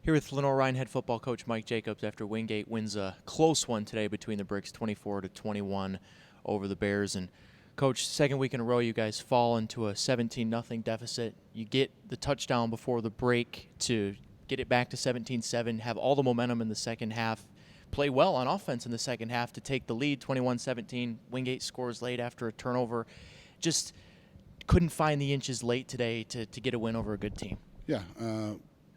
Here with Lenoir-Rhyne head football coach Mike Jacobs after Wingate wins a close one today between the Bricks, 24-21 over the Bears. And Coach, second week in a row, you guys fall into a 17-0 deficit. You get the touchdown before the break to get it back to 17-7, have all the momentum in the second half, play well on offense in the second half to take the lead, 21-17. Wingate scores late after a turnover. Just couldn't find the inches late today to get a win over a good team. Yeah,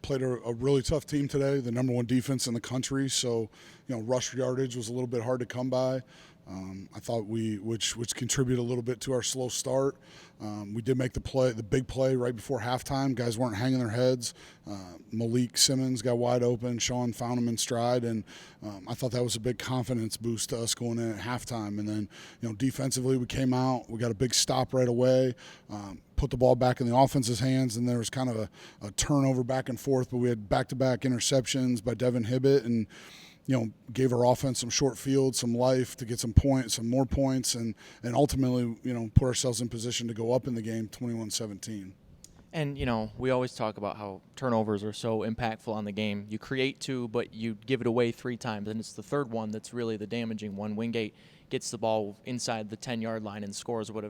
played a really tough team today, the number one defense in the country. So, rush yardage was a little bit hard to come by. I thought which contributed a little bit to our slow start. We did make the big play right before halftime. Guys weren't hanging their heads. Malik Simmons got wide open. Sean found him in stride, and I thought that was a big confidence boost to us going in at halftime. And then, defensively we came out. We got a big stop right away. Put the ball back in the offense's hands, and there was kind of a turnover back and forth. But we had back-to-back interceptions by Devin Hibbett, and gave our offense some short field, some life to get some more points, and ultimately, put ourselves in position to go up in the game 21-17. And, we always talk about how turnovers are so impactful on the game. You create two, but you give it away three times, and it's the third one that's really the damaging one. Wingate gets the ball inside the 10-yard line and scores what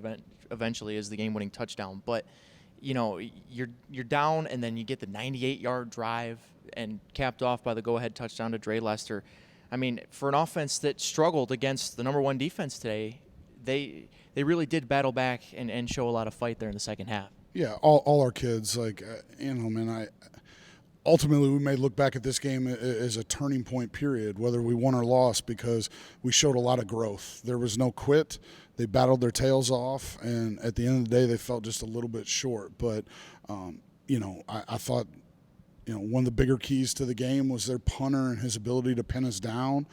eventually is the game-winning touchdown. But, you're down, and then you get the 98-yard drive and capped off by the go-ahead touchdown to Dre Lester. I mean, for an offense that struggled against the number one defense today, they really did battle back and show a lot of fight there in the second half. Yeah, all our kids, ultimately we may look back at this game as a turning point period, whether we won or lost, because we showed a lot of growth. There was no quit. They battled their tails off, and at the end of the day, they felt just a little bit short. But, I thought, one of the bigger keys to the game was their punter and his ability to pin us down.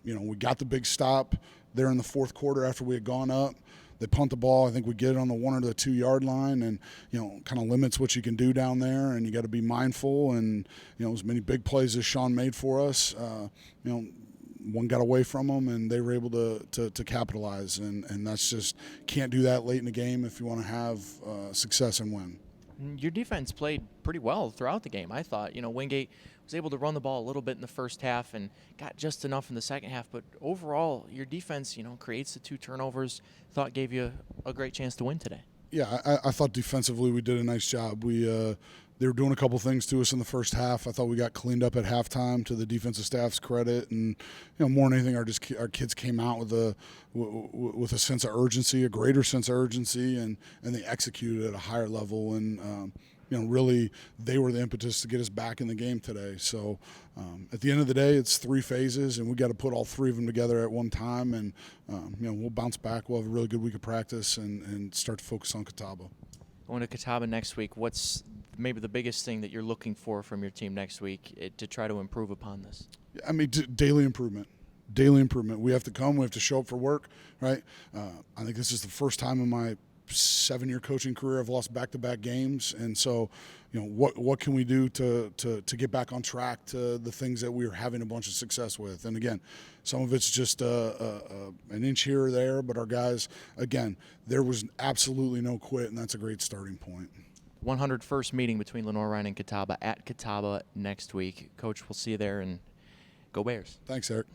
We got the big stop there in the fourth quarter after we had gone up. They punt the ball. I think we get it on the 1 or the 2 yard line, and kind of limits what you can do down there. And you got to be mindful. And as many big plays as Sean made for us, one got away from them, and they were able to capitalize. And that's just, can't do that late in the game if you want to have success and win. Your defense played pretty well throughout the game, I thought. Wingate was able to run the ball a little bit in the first half and got just enough in the second half. But overall, your defense, creates the 2 turnovers, thought gave you a great chance to win today. Yeah, I thought defensively we did a nice job. They were doing a couple things to us in the first half. I thought we got cleaned up at halftime, to the defensive staff's credit, and more than anything, our kids came out with a sense of urgency, a greater sense of urgency, and they executed at a higher level. And really, they were the impetus to get us back in the game today. So at the end of the day, it's 3 phases, and we got to put all 3 of them together at one time. And we'll bounce back. We'll have a really good week of practice and start to focus on Catawba. Going to Catawba next week, what's maybe the biggest thing that you're looking for from your team next week to try to improve upon this? I mean, daily improvement. Daily improvement. We have to come. We have to show up for work, right? I think this is the first time in my 7-year coaching career I've lost back-to-back games, and so what can we do to get back on track to the things that we are having a bunch of success with? And again, some of it's just an inch here or there, but our guys, again, there was absolutely no quit, and that's a great starting point. 101st meeting between Lenoir-Rhyne and Catawba at Catawba next week. Coach, we'll see you there, and go Bears. Thanks, Eric.